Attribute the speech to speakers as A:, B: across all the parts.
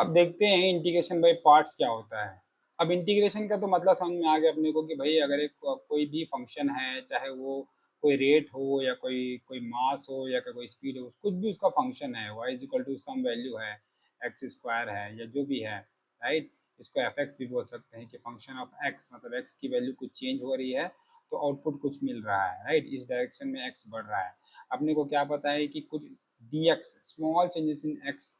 A: अब देखते हैं इंटीग्रेशन बाय पार्ट्स क्या होता है। अब इंटीग्रेशन का तो मतलब समझ में आ गया अपने को कि भाई अगर एक कोई भी फंक्शन है, चाहे वो कोई रेट हो या कोई कोई मास हो या कोई स्पीड हो, कुछ भी उसका फंक्शन है, y is equal to some value है, एक्स स्क्वायर है या जो भी है, राइट। इसको एफ एक्स भी बोल सकते हैं कि फंक्शन ऑफ एक्स, मतलब एक्स की वैल्यू कुछ चेंज हो रही है तो आउटपुट कुछ मिल रहा है, राइट। इस डायरेक्शन में एक्स बढ़ रहा है। अपने को क्या पता है कि कुछ D x, small changes in x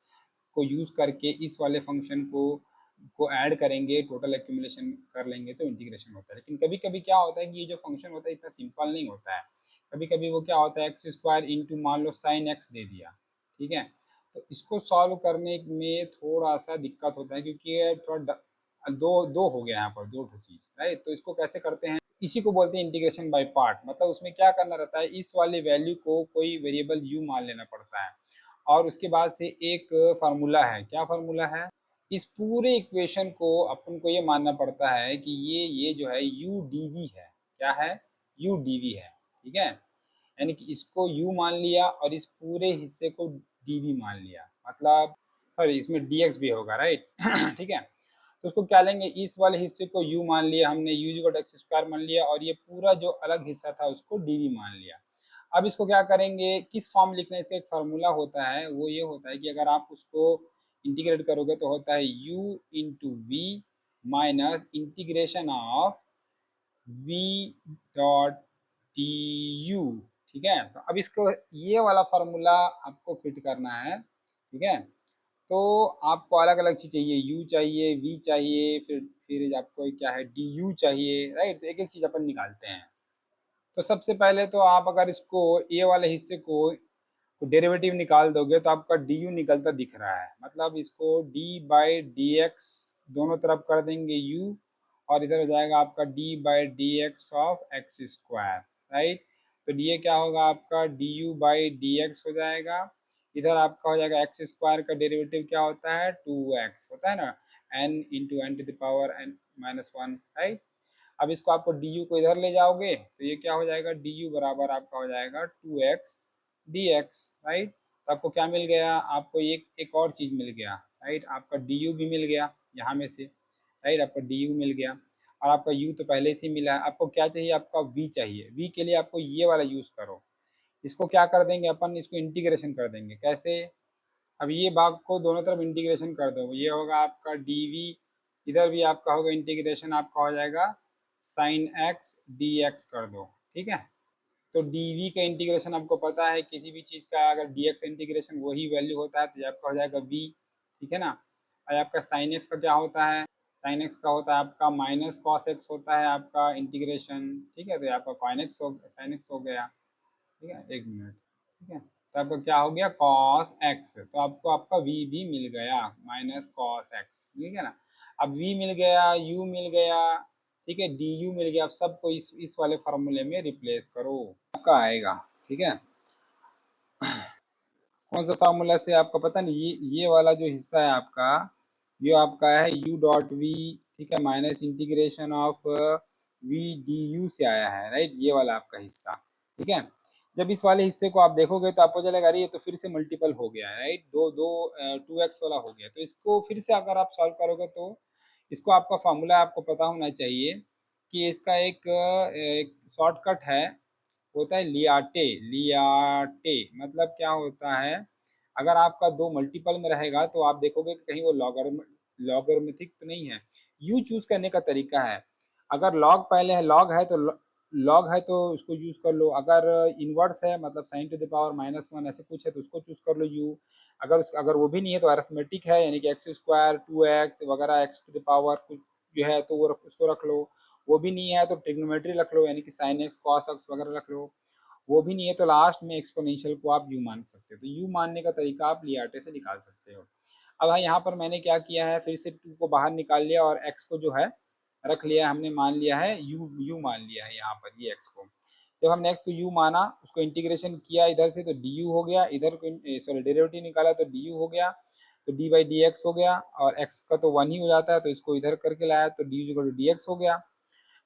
A: को यूज करके इस वाले फंक्शन को ऐड करेंगे, टोटल एक्यूमुलेशन कर लेंगे तो इंटीग्रेशन होता है। लेकिन कभी कभी क्या होता है कि ये जो फंक्शन होता है इतना सिंपल नहीं होता है। कभी कभी वो क्या होता है, एक्स स्क्वायर इंटू मान लो साइन एक्स दे दिया, ठीक है। तो इसको सॉल्व करने में थोड़ा सा दिक्कत होता है क्योंकि ये थोड़ा दो दो हो गया यहाँ पर, दो चीज, राइट। तो इसको कैसे करते हैं, इसी को बोलते हैं इंटीग्रेशन बाय पार्ट। मतलब उसमें क्या करना रहता है, इस वाले वैल्यू को कोई वेरिएबल u मान लेना पड़ता है और उसके बाद से एक फार्मूला है। क्या फार्मूला है, इस पूरे इक्वेशन को अपन को ये मानना पड़ता है कि ये जो है u dv है। क्या है, u dv है, ठीक है। यानी कि इसको u मान लिया और इस पूरे हिस्से को dv मान लिया, मतलब सॉरी इसमें dx भी होगा, राइट। ठीक है। तो उसको क्या लेंगे, इस वाले हिस्से को u मान लिया हमने, u को एक्स स्क्वायर मान लिया और ये पूरा जो अलग हिस्सा था उसको dv मान लिया। अब इसको क्या करेंगे, किस फॉर्म लिखना है, इसका एक फार्मूला होता है, वो ये होता है कि अगर आप उसको इंटीग्रेट करोगे तो होता है u into v minus integration of v dot d u, ठीक है। तो अब इसको ये वाला फार्मूला आपको फिट करना है, ठीक है। तो आपको अलग अलग चीज चाहिए, u चाहिए, v चाहिए, फिर आपको क्या है du चाहिए, राइट। तो एक एक चीज अपन निकालते हैं। तो सबसे पहले तो आप अगर इसको ये वाले हिस्से को डेरिवेटिव निकाल दोगे तो आपका डी यू निकलता दिख रहा है, मतलब इसको d बाई डी एक्स दोनों तरफ कर देंगे u और इधर हो जाएगा आपका d by D x of x square, right. तो डी क्या होगा आपका D you by D x हो जाएगा। इधर आपका हो जाएगा एक्स स्क्वायर का डेरिवेटिव क्या होता है, 2x होता है ना, n into n to the power n minus one, right. अब इसको आपको du को इधर ले जाओगे तो ये क्या हो जाएगा, du बराबर आपका हो जाएगा 2x dx, राइट। तो आपको क्या मिल गया, आपको एक और चीज मिल गया, राइट। आपका du भी मिल गया यहाँ में से, राइट। आपका du मिल गया और आपका u तो पहले से मिला है। आपको क्या चाहिए, आपका v चाहिए। v के लिए आपको ये वाला यूज करो। इसको क्या कर देंगे अपन, इसको इंटीग्रेशन कर देंगे। कैसे, अब ये भाग को दोनों तरफ इंटीग्रेशन कर दो, ये होगा आपका dv, इधर भी आपका होगा इंटीग्रेशन, आपका हो जाएगा साइन एक्स dx कर दो, ठीक है। तो dv का इंटीग्रेशन आपको पता है, किसी भी चीज का अगर dx इंटीग्रेशन वही वैल्यू होता है तो ये आपका हो जाएगा v, ठीक है ना। और आपका साइन एक्स का क्या होता है, साइन एक्स का होता है आपका माइनस कॉस एक्स होता है आपका इंटीग्रेशन, ठीक है। तो ये आपका कॉइन एक्स हो, साइन एक्स हो गया, ठीक है। एक मिनट, ठीक है। तो आपका क्या हो गया, कॉस एक्स। तो आपको आपका v भी मिल गया, माइनस कॉस एक्स मिल गया ना। अब v मिल गया, u मिल गया, ठीक है, du मिल गया। अब सबको इस वाले फार्मूले में रिप्लेस करो, आपका आएगा, ठीक है। कौन सा फार्मूला से आपका पता नहीं, ये वाला जो हिस्सा है आपका, ये आपका है u डॉट वी, ठीक है, minus integration of v d u से आया है, राइट। ये वाला आपका हिस्सा, ठीक है। जब इस वाले हिस्से को आप देखोगे तो आपको चलेगा अरे ये तो फिर से मल्टीपल हो गया है, राइट। दो दो 2x वाला हो गया। तो इसको फिर से अगर आप सॉल्व करोगे तो इसको आपका फार्मूला आपको पता होना चाहिए कि इसका एक शॉर्टकट है, होता है लियाटे। लियाटे मतलब क्या होता है, अगर आपका दो मल्टीपल में रहेगा तो आप देखोगे कि कहीं वो लॉगरिथमिक तो नहीं है। यू चूज करने का तरीका है, अगर लॉग पहले है, लॉग है तो उसको यूज कर लो। अगर इनवर्स है मतलब sign to the power minus one ऐसे कुछ है तो उसको चूज कर लो यू। अगर वो भी नहीं है तो अरिथमेटिक है, यानी कि एक्स स्क्वायर 2x वगैरह एक्स टू द पावर कुछ जो है तो वो उसको रख लो। वो भी नहीं है तो ट्रिग्नोमेट्री रख लो, यानी कि साइन एक्स कॉस एक्स वगैरह रख लो। वो भी नहीं है तो लास्ट में एक्सपोनेंशियल को आप यू मान सकते हो। तो यू मानने का तरीका आप लियाटे से निकाल सकते हो। अब हाँ, यहाँ पर मैंने क्या किया है, फिर से टू को बाहर निकाल लिया और एक्स को जो है रख लिया, हमने मान लिया है यू मान लिया है यहाँ पर ये एक्स को। जब हमने एक्स को यू माना, उसको इंटीग्रेशन किया इधर से तो डी यू हो गया, इधर को सॉरी डेरिवेटिव निकाला तो डी यू हो गया, तो डी बाई डी एक्स हो गया। और एक्स का तो वन ही हो जाता है तो इसको इधर करके लाया तो डी यू डी एक्स हो गया।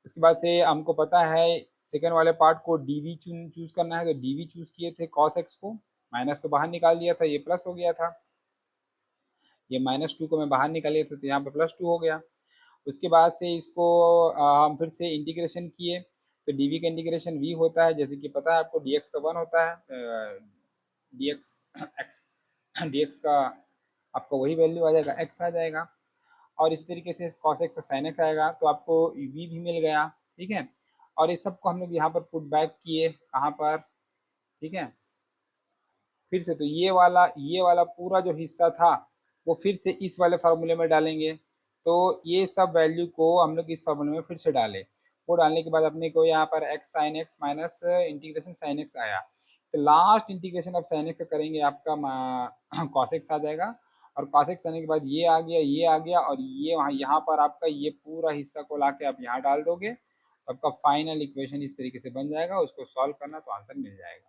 A: उसके बाद से हमको पता है सेकेंड वाले पार्ट को डीवी चूज करना है तो डीवी चूज किए थे कॉस एक्स को, माइनस तो बाहर निकाल दिया था, ये प्लस हो गया था। ये -2 को मैं बाहर निकाले तो यहाँ पे +2 हो गया। उसके बाद से इसको हम फिर से इंटीग्रेशन किए, तो dv का इंटीग्रेशन v होता है, जैसे कि पता है आपको dx का 1 होता है, dx x dx का आपको वही वैल्यू आ जाएगा, x आ जाएगा। और इसी तरीके से cos x sin x आएगा, तो आपको v भी मिल गया, ठीक है। और इस सब को हम लोग यहाँ पर पुट बैक किए, कहाँ पर, ठीक है। फिर से तो ये वाला पूरा जो हिस्सा था वो फिर से इस वाले फार्मूले में डालेंगे। तो ये सब वैल्यू को हम लोग इस फार्मूले में फिर से डालें। वो डालने के बाद अपने को यहाँ पर x sin x minus integration sin x आया। तो लास्ट इंटीग्रेशन अब sin x करेंगे, आपका cos x आ जाएगा। और cos x आने के बाद ये आ गया, ये आ गया, और ये वहाँ यहाँ पर आपका ये पूरा हिस्सा को लाके आप यहाँ डाल दोगे, तो आपका फाइनल इक्वेशन इस तरीके से बन जाएगा। उसको सॉल्व करना तो आंसर मिल जाएगा।